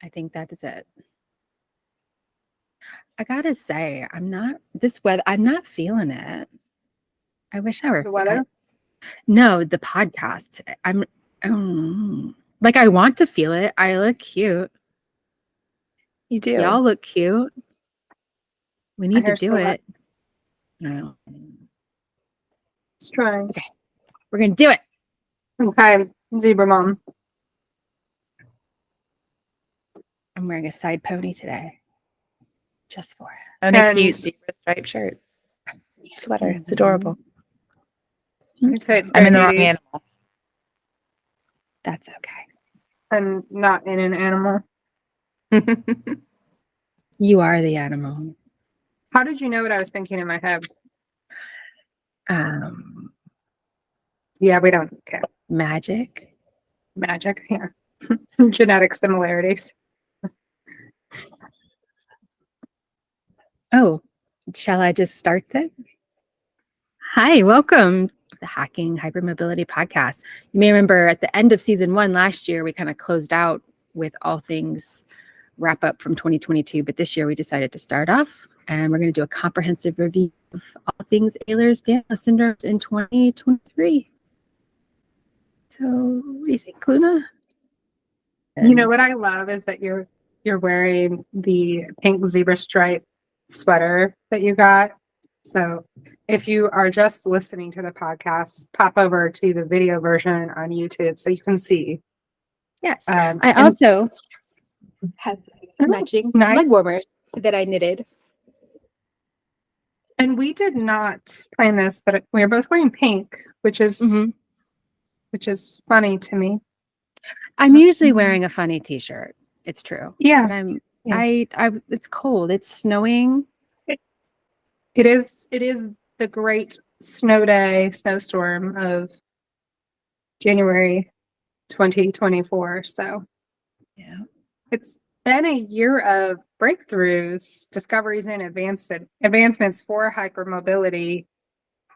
I think that is it. I gotta say, I'm not feeling it. I wish I were. The weather? No, the podcast. Like I want to feel it. I look cute. You do. Y'all look cute. We need to do it. No. Let's try. Okay. We're gonna do it. Okay, Zebra Mom. I'm wearing a side pony today. Just for it. And a cute zebra striped shirt. Sweater. It's adorable. I'd say it's I'm in the wrong animal. That's okay. I'm not in an animal. You are the animal. How did you know what I was thinking in my head? Yeah, we don't care. Magic. Yeah. Genetic similarities. Oh, shall I just start then? Hi, welcome to the Hacking Hypermobility podcast. You may remember at the end of season 1 last year, we kind of closed out with all things wrap up from 2022. But this year we decided to start off and we're going to do a comprehensive review of all things Ehlers-Danlos Syndromes in 2023. So what do you think, Luna? You know what I love is that you're wearing the pink zebra stripe sweater that you got. So if you are just listening to the podcast, pop over to the video version on YouTube so you can see. Yes. I also have matching leg warmers that I knitted. And we did not plan this, but we are both wearing pink, which is funny to me. I'm usually wearing a funny t-shirt. It's true. Yeah. But it's cold. It's snowing. It is the great snowstorm of January 2024. So yeah. It's been a year of breakthroughs, discoveries, and advancements for hypermobility,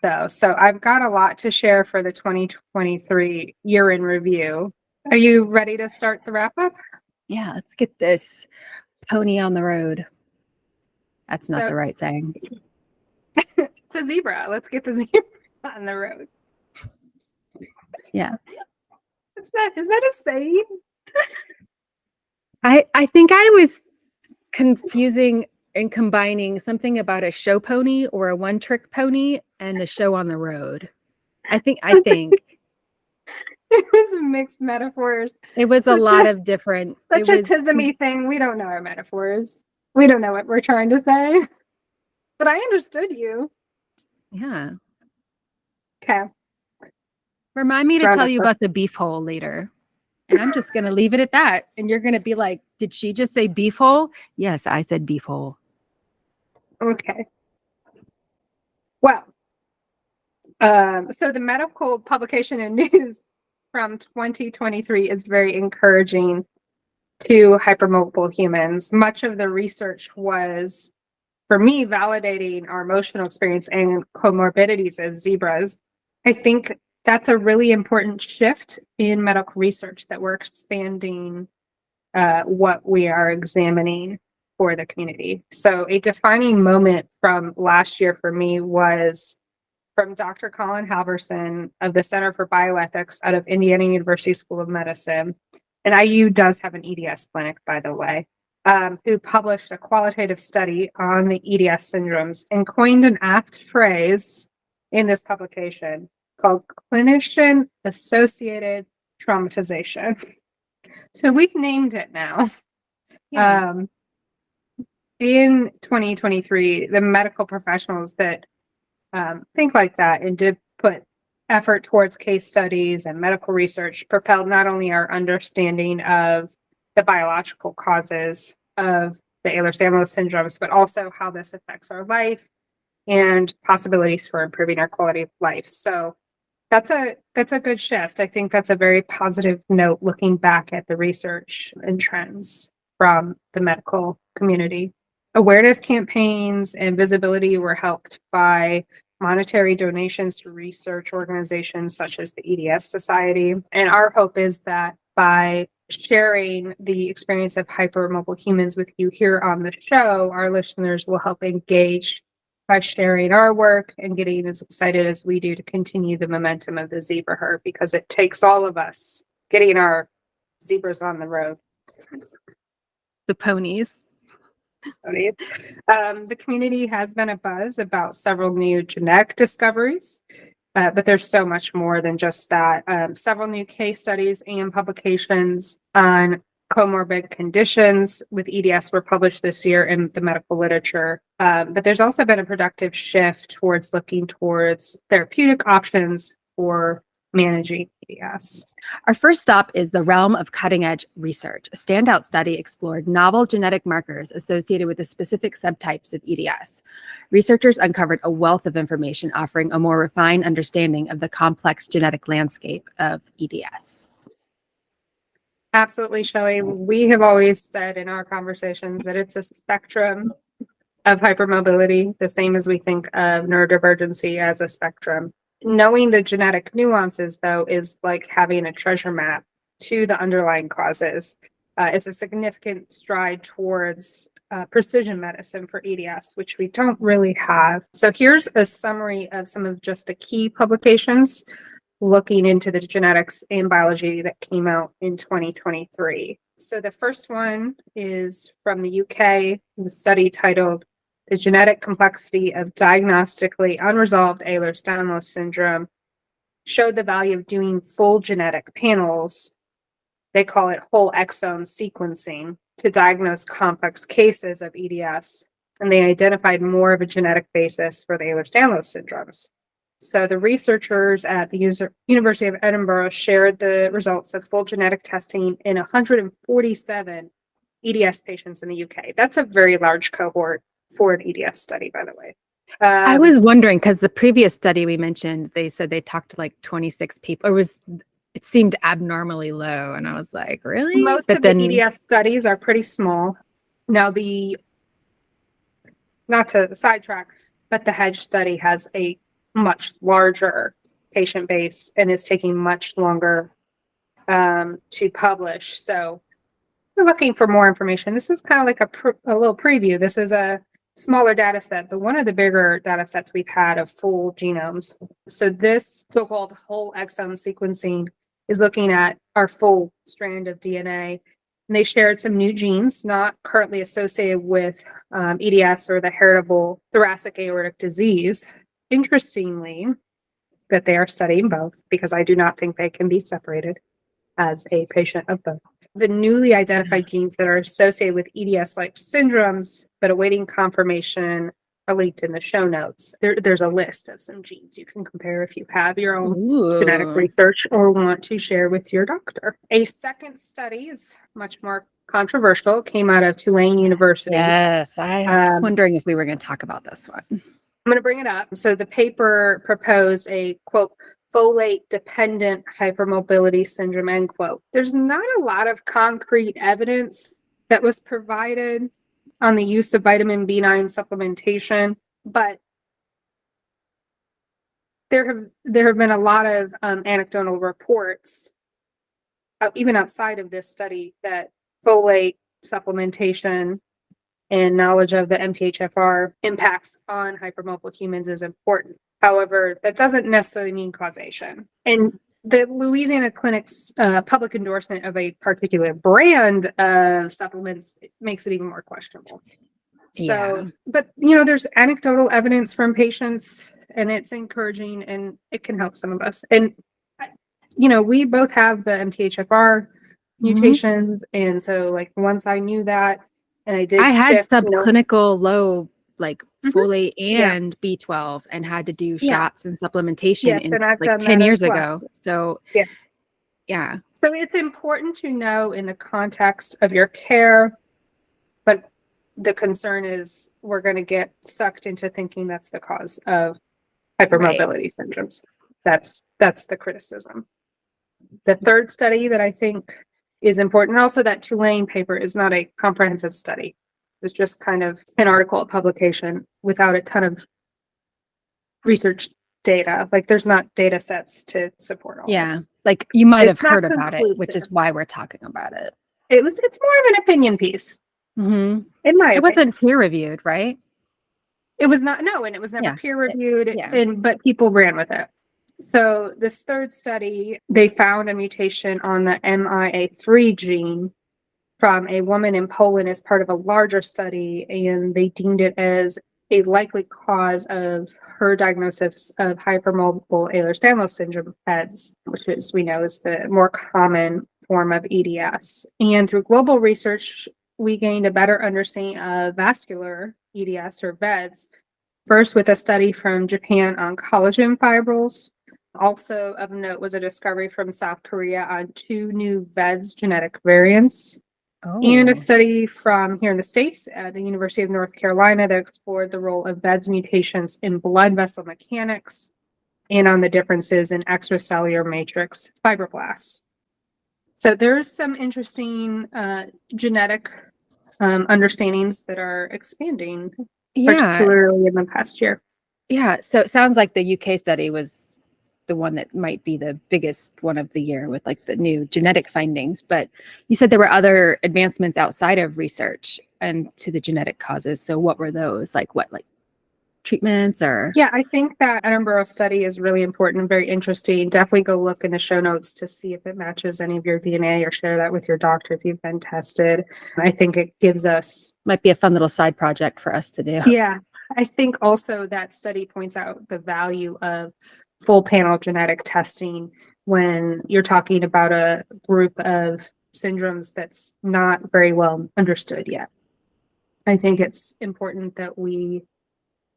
though. So I've got a lot to share for the 2023 year in review. Are you ready to start the wrap up? Yeah, let's get this pony on the road. That's not the right saying. It's a zebra. Let's get the zebra on the road. Yeah. Is that a saying? I think I was confusing and combining something about a show pony or a one-trick pony and a show on the road. I think it was mixed metaphors. It was a lot of different. Such a tismy thing. We don't know our metaphors. We don't know what we're trying to say. But I understood you. Yeah. Okay. Remind me to tell you about the beef hole later. And I'm just going to leave it at that. And you're going to be like, did she just say beef hole? Yes, I said beef hole. Okay. Well, so the medical publication and news from 2023 is very encouraging to hypermobile humans. Much of the research was, for me, validating our emotional experience and comorbidities as zebras. I think that's a really important shift in medical research that we're expanding what we are examining for the community. So a defining moment from last year for me was from Dr. Colin Halverson of the Center for Bioethics out of Indiana University School of Medicine. And IU does have an EDS clinic, by the way, who published a qualitative study on the EDS syndromes and coined an apt phrase in this publication called clinician-associated traumatization. So we've named it now. Yeah. In 2023, the medical professionals that think like that and did put effort towards case studies and medical research propelled not only our understanding of the biological causes of the Ehlers-Danlos syndromes, but also how this affects our life and possibilities for improving our quality of life. So that's a good shift. I think that's a very positive note looking back at the research and trends from the medical community. Awareness campaigns and visibility were helped by monetary donations to research organizations such as the EDS Society. And our hope is that by sharing the experience of hypermobile humans with you here on the show, our listeners will help engage by sharing our work and getting as excited as we do to continue the momentum of the zebra herd, because it takes all of us getting our zebras on the road. The ponies. The community has been abuzz about several new genetic discoveries, but there's so much more than just that. Several new case studies and publications on comorbid conditions with EDS were published this year in the medical literature. But there's also been a productive shift towards looking towards therapeutic options for managing EDS. Our first stop is the realm of cutting-edge research. A standout study explored novel genetic markers associated with the specific subtypes of EDS. Researchers uncovered a wealth of information offering a more refined understanding of the complex genetic landscape of EDS. Absolutely, Shelli. We have always said in our conversations that it's a spectrum of hypermobility, the same as we think of neurodivergency as a spectrum. Knowing the genetic nuances, though, is like having a treasure map to the underlying causes. It's a significant stride towards precision medicine for EDS, which we don't really have. So here's a summary of some of just the key publications looking into the genetics and biology that came out in 2023. So the first one is from the UK, the study titled The Genetic Complexity of Diagnostically Unresolved Ehlers-Danlos Syndrome showed the value of doing full genetic panels. They call it whole exome sequencing to diagnose complex cases of EDS, and they identified more of a genetic basis for the Ehlers-Danlos syndromes. So the researchers at the University of Edinburgh shared the results of full genetic testing in 147 EDS patients in the UK. That's a very large cohort for an EDS study, by the way. I was wondering, because the previous study we mentioned, they said they talked to like 26 people. It seemed abnormally low, and I was like, really? Most of the EDS studies are pretty small. Now, not to sidetrack, but the Hedge study has a much larger patient base and is taking much longer to publish. So we're looking for more information. This is kind of like a little preview. This is a smaller data set, but one of the bigger data sets we've had of full genomes. So this so-called whole exome sequencing is looking at our full strand of DNA. And they shared some new genes not currently associated with EDS or the heritable thoracic aortic disease. Interestingly, that they are studying both, because I do not think they can be separated as a patient of both. The newly identified genes that are associated with EDS-like syndromes, but awaiting confirmation, are linked in the show notes. There's a list of some genes you can compare if you have your own genetic research or want to share with your doctor. A second study is much more controversial, came out of Tulane University. Yes, I was wondering if we were going to talk about this one. I'm going to bring it up. So the paper proposed a, quote, folate-dependent hypermobility syndrome, end quote. There's not a lot of concrete evidence that was provided on the use of vitamin B9 supplementation, but there have been a lot of anecdotal reports, even outside of this study, that folate supplementation and knowledge of the MTHFR impacts on hypermobile humans is important. However, that doesn't necessarily mean causation. And the Louisiana Clinic's public endorsement of a particular brand of supplements makes it even more questionable. So, but there's anecdotal evidence from patients, and it's encouraging, and it can help some of us. And we both have the MTHFR mutations, and so like once I knew that, and I had subclinical low, like folate and B12, and had to do shots and supplementation in like 10 years ago. So yeah. So it's important to know in the context of your care, but the concern is we're going to get sucked into thinking that's the cause of hypermobility syndromes. That's the criticism. The third study that I think is important, and also that Tulane paper is not a comprehensive study. It's just kind of an article, a publication, without a ton of research data. Like there's not data sets to support all Yeah. this. Like you might have It's not heard about it, which is conclusive. why we're talking about it. It's more of an opinion piece, Mm-hmm. in my It opinion. wasn't peer reviewed, right? It was not, no, and it was never Yeah. peer reviewed, Yeah. but people ran with it. So this third study, they found a mutation on the MIA3 gene from a woman in Poland as part of a larger study, and they deemed it as a likely cause of her diagnosis of hypermobile Ehlers-Danlos syndrome PEDS, which is, we know, is the more common form of EDS. And through global research, we gained a better understanding of vascular EDS or VEDS, first with a study from Japan on collagen fibrils. Also of note was a discovery from South Korea on 2 new VEDS genetic variants, and Oh. a study from here in the States at the University of North Carolina that explored the role of VEDS mutations in blood vessel mechanics and on the differences in extracellular matrix fibroblasts. So there's some interesting genetic understandings that are expanding, particularly in the past year. Yeah. So it sounds like the UK study was the one that might be the biggest one of the year with like the new genetic findings. But you said there were other advancements outside of research and to the genetic causes. So what were those? Like what, like treatments or? Yeah, I think that Edinburgh study is really important and very interesting. Definitely go look in the show notes to see if it matches any of your DNA or share that with your doctor if you've been tested. I think it gives us... Might be a fun little side project for us to do. Yeah, I think also that study points out the value of full panel genetic testing when you're talking about a group of syndromes that's not very well understood yet. I think it's important that we,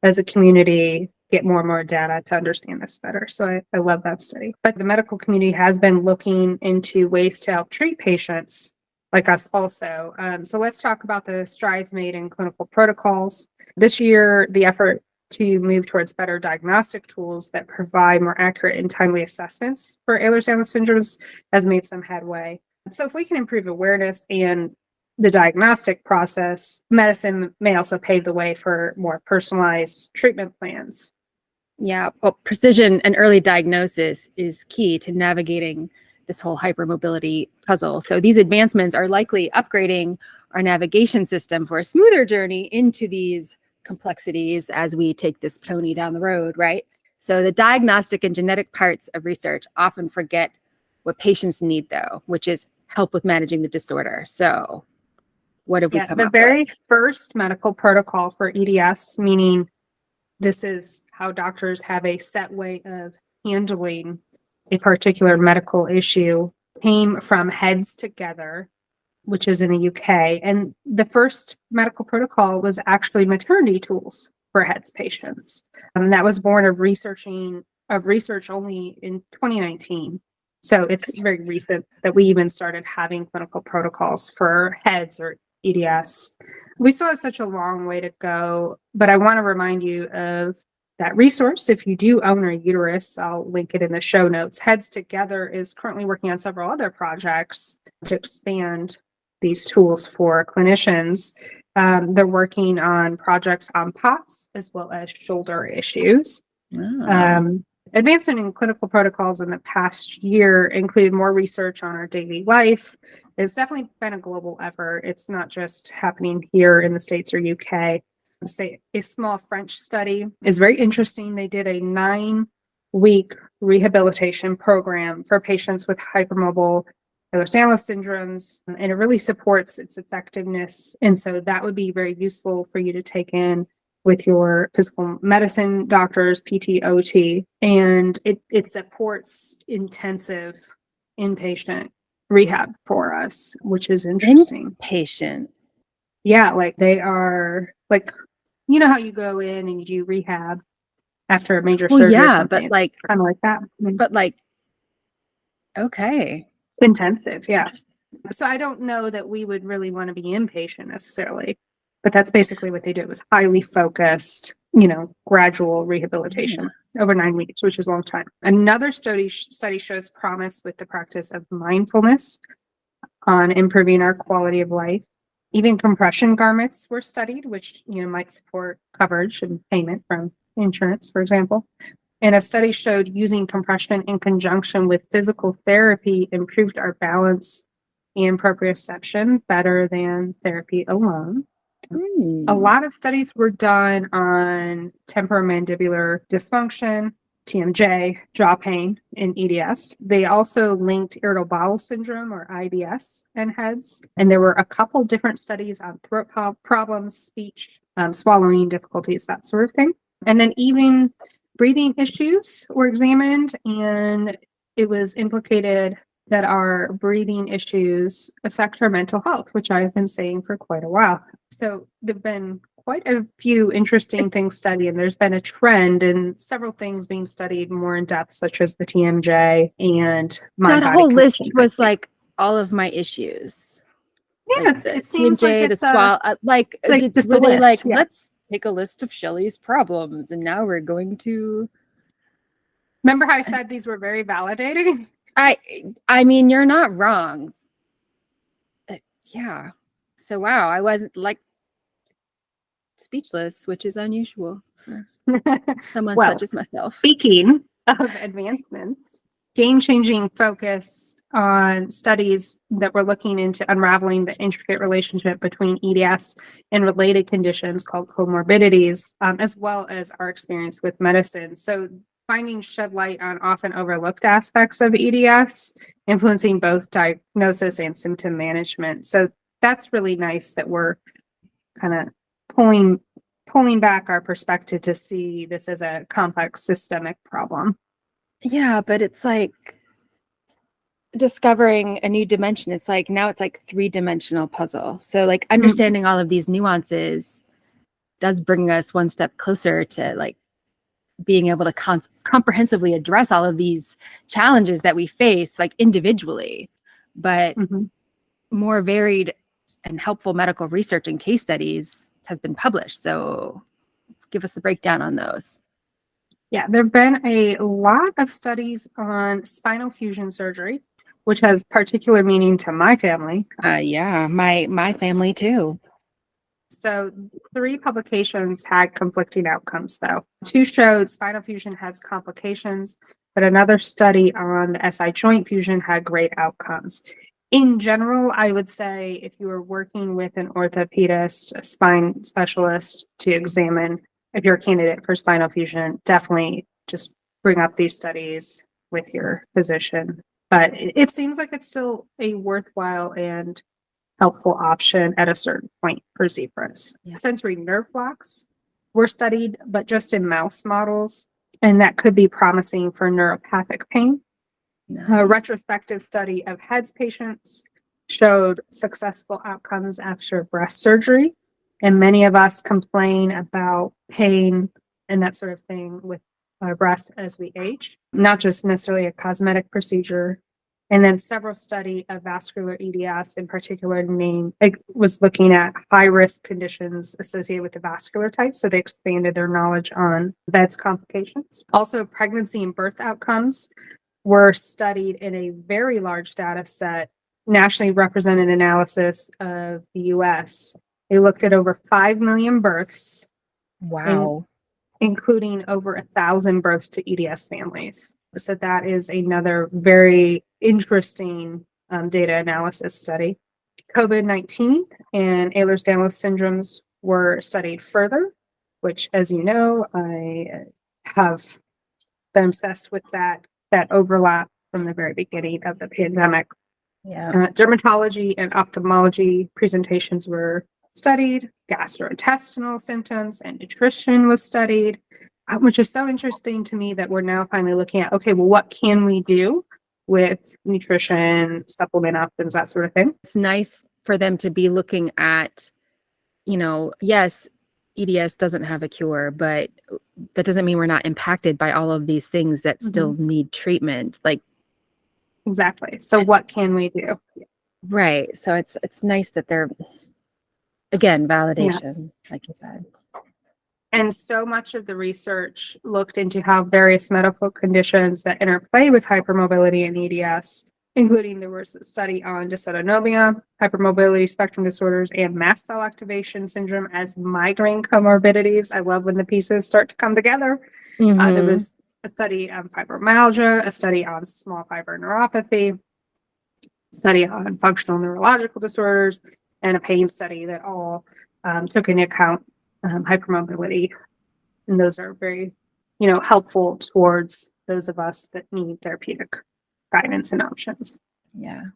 as a community, get more and more data to understand this better. So I love that study. But the medical community has been looking into ways to help treat patients like us also. So let's talk about the strides made in clinical protocols. This year, the effort to move towards better diagnostic tools that provide more accurate and timely assessments for Ehlers-Danlos syndromes has made some headway. So if we can improve awareness and the diagnostic process, medicine may also pave the way for more personalized treatment plans. Yeah, well, precision and early diagnosis is key to navigating this whole hypermobility puzzle. So these advancements are likely upgrading our navigation system for a smoother journey into these complexities as we take this pony down the road, right? So the diagnostic and genetic parts of research often forget what patients need, though, which is help with managing the disorder. So what have we come the up very with? first medical protocol for EDS, meaning this is how doctors have a set way of handling a particular medical issue, came from Heads Together, which is in the UK. And the first medical protocol was actually maternity tools for Heads patients. And that was born of research only in 2019. So it's very recent that we even started having clinical protocols for Heads or EDS. We still have such a long way to go, but I want to remind you of that resource. If you do own a uterus, I'll link it in the show notes. Heads Together is currently working on several other projects to expand these tools for clinicians. They're working on projects on POTS as well as shoulder issues. Advancement in clinical protocols in the past year included more research on our daily life. It's definitely been a global effort. It's not just happening here in the States or UK. Say a small French study is very interesting. They did a 9-week rehabilitation program for patients with hypermobile Ehlers-Danlos syndromes, and it really supports its effectiveness. And so that would be very useful for you to take in with your physical medicine doctors, PT, OT, and it supports intensive inpatient rehab for us, which is interesting. Inpatient. Yeah, like they are like, you know how you go in and you do rehab after a major surgery or something. But like kind of like that. But like, okay. It's intensive, yeah. So I don't know that we would really want to be inpatient necessarily, but that's basically what they did. It was highly focused, gradual rehabilitation over 9 weeks, which is a long time. Another study shows promise with the practice of mindfulness on improving our quality of life. Even compression garments were studied, which might support coverage and payment from insurance, for example. And a study showed using compression in conjunction with physical therapy improved our balance and proprioception better than therapy alone. A lot of studies were done on temporomandibular dysfunction, TMJ, jaw pain, and EDS. They also linked irritable bowel syndrome or IBS and heads. And there were a couple different studies on throat problems, speech, swallowing difficulties, that sort of thing. And then even breathing issues were examined, and it was implicated that our breathing issues affect our mental health, which I've been saying for quite a while. So there've been quite a few interesting things studied, and there's been a trend in several things being studied more in depth, such as the TMJ and mind-body That whole list connection was techniques. like all of my issues. Yeah, Like the it seems TMJ, like the it's swallow, like, it's like just were a they like, list, yeah. let's take a list of Shelli's problems, and now we're going to. Remember how I said these were very validating? I mean, you're not wrong. Yeah. So wow, I wasn't like speechless, which is unusual for someone Well, such as myself. Speaking of advancements, game-changing focus on studies that were looking into unraveling the intricate relationship between EDS and related conditions called comorbidities, as well as our experience with medicine. So findings shed light on often overlooked aspects of EDS, influencing both diagnosis and symptom management. So that's really nice that we're kind of pulling back our perspective to see this as a complex systemic problem. Yeah, but it's like discovering a new dimension. It's like now it's like 3-dimensional puzzle. So like understanding all of these nuances does bring us one step closer to like being able to comprehensively address all of these challenges that we face like individually, but more varied and helpful medical research and case studies has been published. So give us the breakdown on those. Yeah, there have been a lot of studies on spinal fusion surgery, which has particular meaning to my family. Yeah, my family too. So 3 publications had conflicting outcomes, though. 2 showed spinal fusion has complications, but another study on the SI joint fusion had great outcomes. In general, I would say if you are working with an orthopedist, a spine specialist to examine if you're a candidate for spinal fusion, definitely just bring up these studies with your physician. But it seems like it's still a worthwhile and helpful option at a certain point for zebras. Yeah. Sensory nerve blocks were studied, but just in mouse models, and that could be promising for neuropathic pain. Nice. A retrospective study of HEADS patients showed successful outcomes after breast surgery. And many of us complain about pain and that sort of thing with our breasts as we age, not just necessarily a cosmetic procedure. And then several study of vascular EDS in particular was looking at high-risk conditions associated with the vascular type. So they expanded their knowledge on VEDS complications. Also, pregnancy and birth outcomes were studied in a very large data set, nationally represented analysis of the US. They looked at over 5 million births. Wow. Including over 1,000 births to EDS families. So that is another very interesting data analysis study. COVID-19 and Ehlers-Danlos Syndromes were studied further, which, as you know, I have been obsessed with that overlap from the very beginning of the pandemic. Yeah. Dermatology and ophthalmology presentations were studied, gastrointestinal symptoms and nutrition was studied, which is so interesting to me that we're now finally looking at, okay, well, what can we do with nutrition, supplement options, that sort of thing? It's nice for them to be looking at, yes, EDS doesn't have a cure, but that doesn't mean we're not impacted by all of these things that still need treatment. Like, exactly. So what can we do? Right. So it's nice that they're, again, validation, like you said. And so much of the research looked into how various medical conditions that interplay with hypermobility and EDS, including there was a study on dysautonomia, hypermobility spectrum disorders, and mast cell activation syndrome as migraine comorbidities. I love when the pieces start to come together. There was a study on fibromyalgia, a study on small fiber neuropathy, study on functional neurological disorders, and a pain study that all took into account hypermobility. And those are very, helpful towards those of us that need therapeutic guidance and options. Yeah.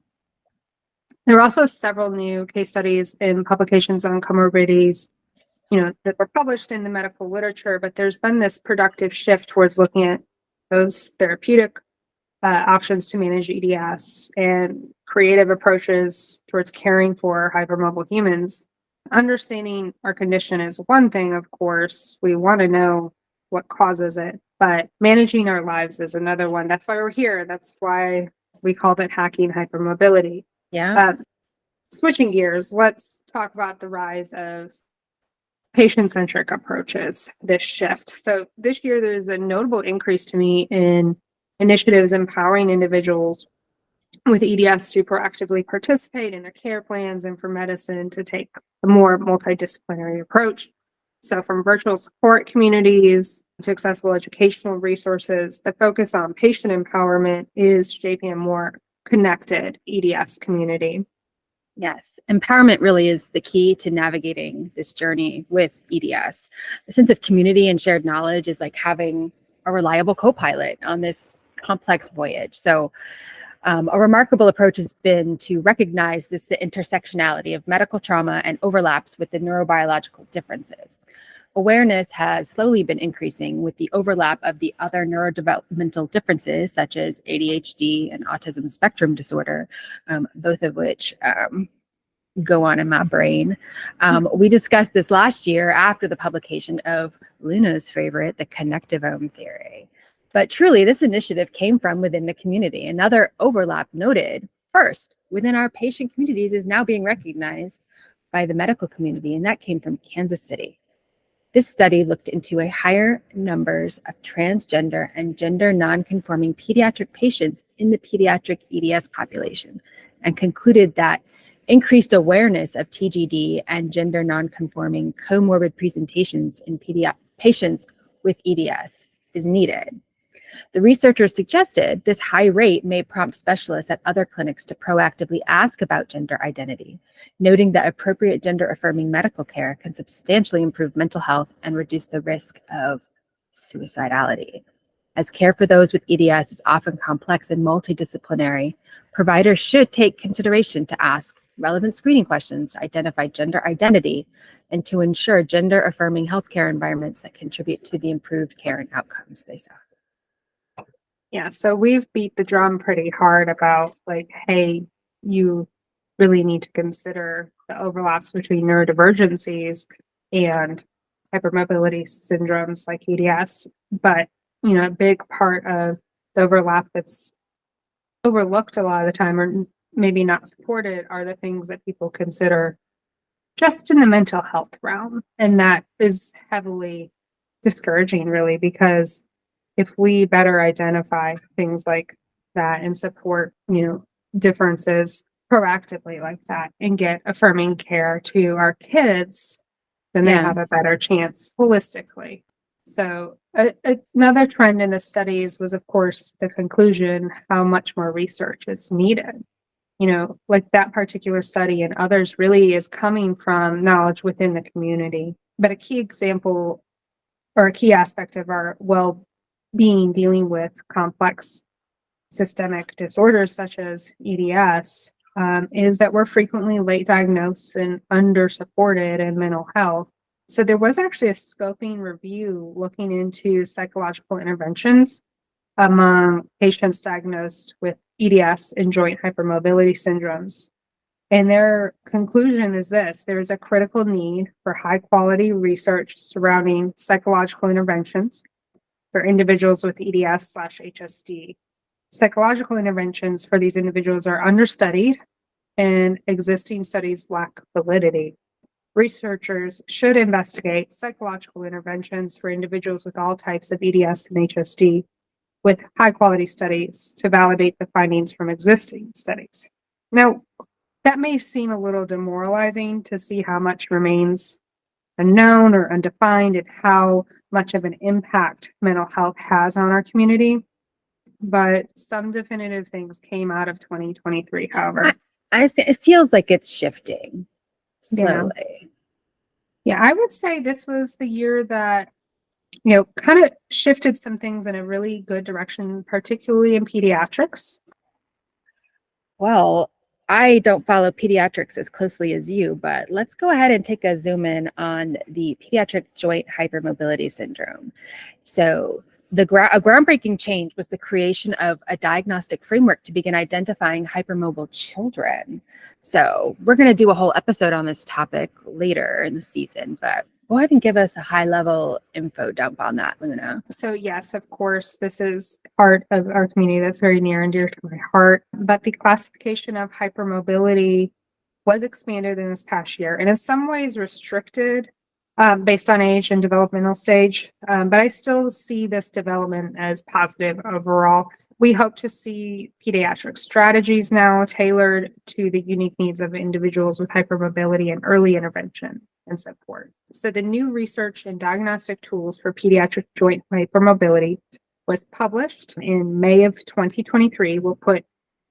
There were also several new case studies in publications on comorbidities, that were published in the medical literature, but there's been this productive shift towards looking at those therapeutic options to manage EDS and creative approaches towards caring for hypermobile humans. Understanding our condition is one thing, of course. We want to know what causes it, but managing our lives is another one. That's why we're here. That's why we called it Hacking Hypermobility. Yeah. Switching gears, let's talk about the rise of patient-centric approaches, this shift. So this year, there's a notable increase to me in initiatives empowering individuals with EDS to proactively participate in their care plans and for medicine to take a more multidisciplinary approach. So from virtual support communities to accessible educational resources, the focus on patient empowerment is shaping a more connected EDS community. Yes, empowerment really is the key to navigating this journey with EDS. The sense of community and shared knowledge is like having a reliable co-pilot on this complex voyage. So a remarkable approach has been to recognize the intersectionality of medical trauma and overlaps with the neurobiological differences. Awareness has slowly been increasing with the overlap of the other neurodevelopmental differences, such as ADHD and autism spectrum disorder, both of which go on in my brain. We discussed this last year after the publication of Luna's favorite, the connectivome theory. But truly, this initiative came from within the community. Another overlap noted first within our patient communities is now being recognized by the medical community, and that came from Kansas City. This study looked into a higher numbers of transgender and gender non-conforming pediatric patients in the pediatric EDS population and concluded that increased awareness of TGD and gender non-conforming comorbid presentations in patients with EDS is needed. The researchers suggested this high rate may prompt specialists at other clinics to proactively ask about gender identity, noting that appropriate gender-affirming medical care can substantially improve mental health and reduce the risk of suicidality. As care for those with EDS is often complex and multidisciplinary, providers should take consideration to ask relevant screening questions to identify gender identity and to ensure gender-affirming healthcare environments that contribute to the improved care and outcomes they saw. Yeah, so we've beat the drum pretty hard about hey, you really need to consider the overlaps between neurodivergencies and hypermobility syndromes like EDS. But, a big part of the overlap that's overlooked a lot of the time or maybe not supported are the things that people consider just in the mental health realm. And that is heavily discouraging, really, because if we better identify things like that and support, differences proactively like that and get affirming care to our kids, then they have a better chance holistically. So another trend in the studies was, of course, the conclusion how much more research is needed. Like that particular study and others really is coming from knowledge within the community. But a key example or a key aspect of our well-being dealing with complex systemic disorders such as EDS is that we're frequently late diagnosed and under-supported in mental health. So there was actually a scoping review looking into psychological interventions among patients diagnosed with EDS and joint hypermobility syndromes. And their conclusion is this: there is a critical need for high quality research surrounding psychological interventions for individuals with EDS/HSD. Psychological interventions for these individuals are understudied and existing studies lack validity. Researchers should investigate psychological interventions for individuals with all types of EDS and HSD with high quality studies to validate the findings from existing studies. Now, that may seem a little demoralizing to see how much remains unknown or undefined and how much of an impact mental health has on our community. But some definitive things came out of 2023, however. I say it feels like it's shifting Yeah. slowly. Yeah, I would say this was the year that, kind of shifted some things in a really good direction, particularly in pediatrics. Well, I don't follow pediatrics as closely as you, but let's go ahead and take a zoom in on the pediatric joint hypermobility syndrome. So, a groundbreaking change was the creation of a diagnostic framework to begin identifying hypermobile children. So, we're going to do a whole episode on this topic later in the season, but go ahead and give us a high-level info dump on that, Luna. So yes, of course, this is part of our community that's very near and dear to my heart. But the classification of hypermobility was expanded in this past year and in some ways restricted based on age and developmental stage. But I still see this development as positive overall. We hope to see pediatric strategies now tailored to the unique needs of individuals with hypermobility and early intervention and support. So the new research and diagnostic tools for pediatric joint hypermobility was published in May of 2023. We'll put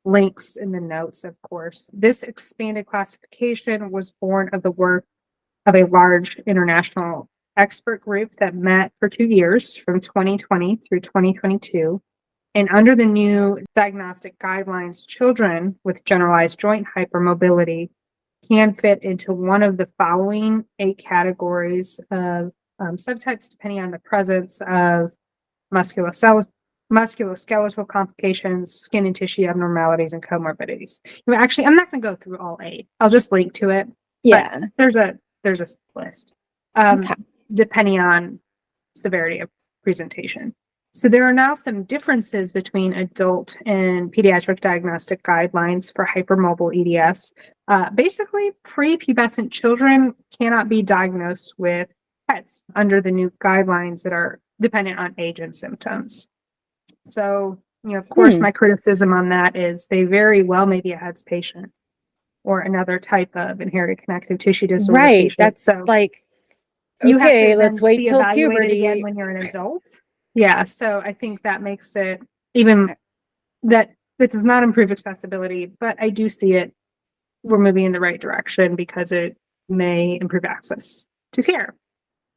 links in the notes, of course. This expanded classification was born of the work of a large international expert group that met for 2 years from 2020 through 2022. And under the new diagnostic guidelines, children with generalized joint hypermobility can fit into one of the following 8 categories of subtypes, depending on the presence of musculoskeletal complications, skin and tissue abnormalities, and comorbidities. Actually, I'm not going to go through all 8. I'll just link to it. Yeah. There's a list, Okay. depending on severity of presentation. So there are now some differences between adult and pediatric diagnostic guidelines for hypermobile EDS. Basically, prepubescent children cannot be diagnosed with PEDS under the new guidelines that are dependent on age and symptoms. So, of course, my criticism on that is they very well may be a HEDS patient or another type of inherited connective tissue disorder. Right. Patient. That's so like, you have okay, to let's then wait be till evaluated puberty. again when you're an adult. Yeah. So I think that makes it even that does not improve accessibility, but I do see it. We're moving in the right direction because it may improve access to care.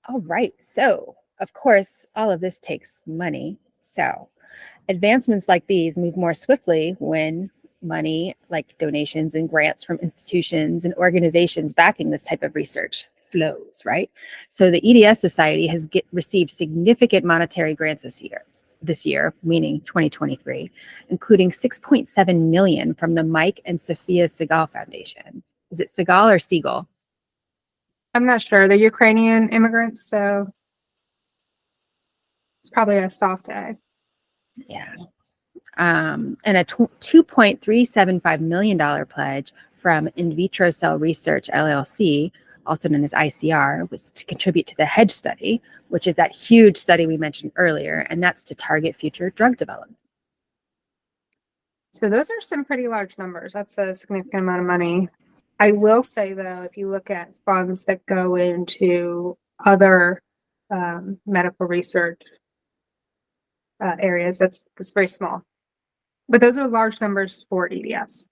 All right. So, of course, all of this takes money. So, advancements like these move more swiftly when money, like donations and grants from institutions and organizations backing this type of research, flows, right? So, the EDS Society has received significant monetary grants this year, meaning 2023, including 6.7 million from the Mike and Sophia Segal Foundation. Is it Segal or Siegel? I'm not sure. They're Ukrainian immigrants, so it's probably a soft A. Yeah. And a $2.375 million pledge from In Vitro Cell Research, LLC, also known as ICR, was to contribute to the HEDGE study, which is that huge study we mentioned earlier, and that's to target future drug development. So those are some pretty large numbers. That's a significant amount of money. I will say, though, if you look at funds that go into other medical research areas, that's very small. But those are large numbers for EDS.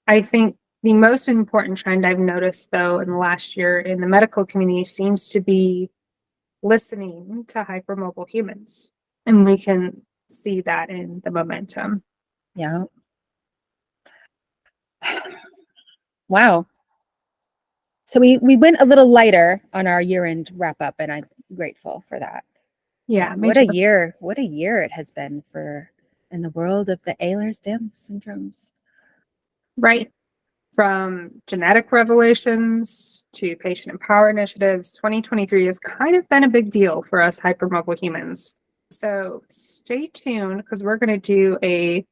I think the most important trend I've noticed, though, in the last year in the medical community seems to be listening to hypermobile humans. And we can see that in the momentum. Yeah. Wow. So we went a little lighter on our year-end wrap-up, and I'm grateful for that. Yeah. What a year it has been in the world of the Ehlers-Danlos Syndromes. Right. From genetic revelations to patient empower initiatives, 2023 has kind of been a big deal for us hypermobile humans. So stay tuned because we're going to do a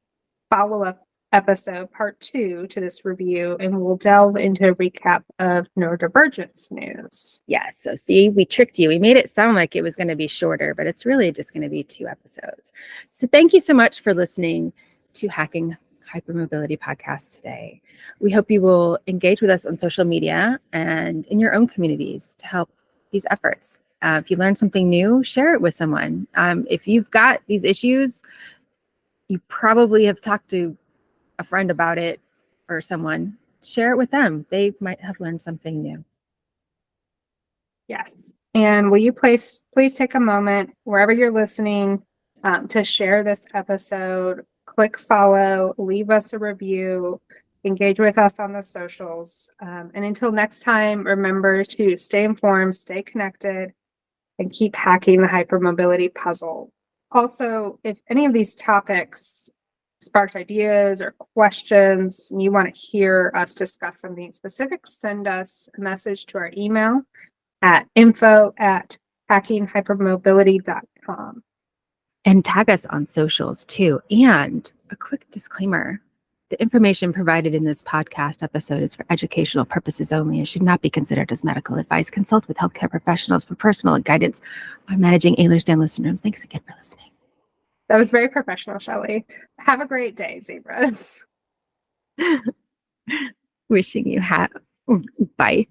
follow-up episode, part 2 to this review, and we'll delve into a recap of neurodivergence news. Yeah, so see, we tricked you. We made it sound like it was going to be shorter, but it's really just going to be 2 episodes. So thank you so much for listening to Hacking Hypermobility podcast today. We hope you will engage with us on social media and in your own communities to help these efforts. If you learn something new, share it with someone. If you've got these issues, you probably have talked to a friend about it or someone. Share it with them. They might have learned something new. Yes. And will you please take a moment wherever you're listening to share this episode, click follow, leave us a review, engage with us on the socials. And until next time, remember to stay informed, stay connected, and keep hacking the hypermobility puzzle. Also, if any of these topics sparked ideas or questions, and you want to hear us discuss something specific, send us a message to our email at info@hackinghypermobility.com. And tag us on socials too. And a quick disclaimer. The information provided in this podcast episode is for educational purposes only and should not be considered as medical advice. Consult with healthcare professionals for personal guidance on managing Ehlers-Danlos Syndrome. Thanks again for listening. That was very professional, Shelli. Have a great day, zebras. Wishing you bye.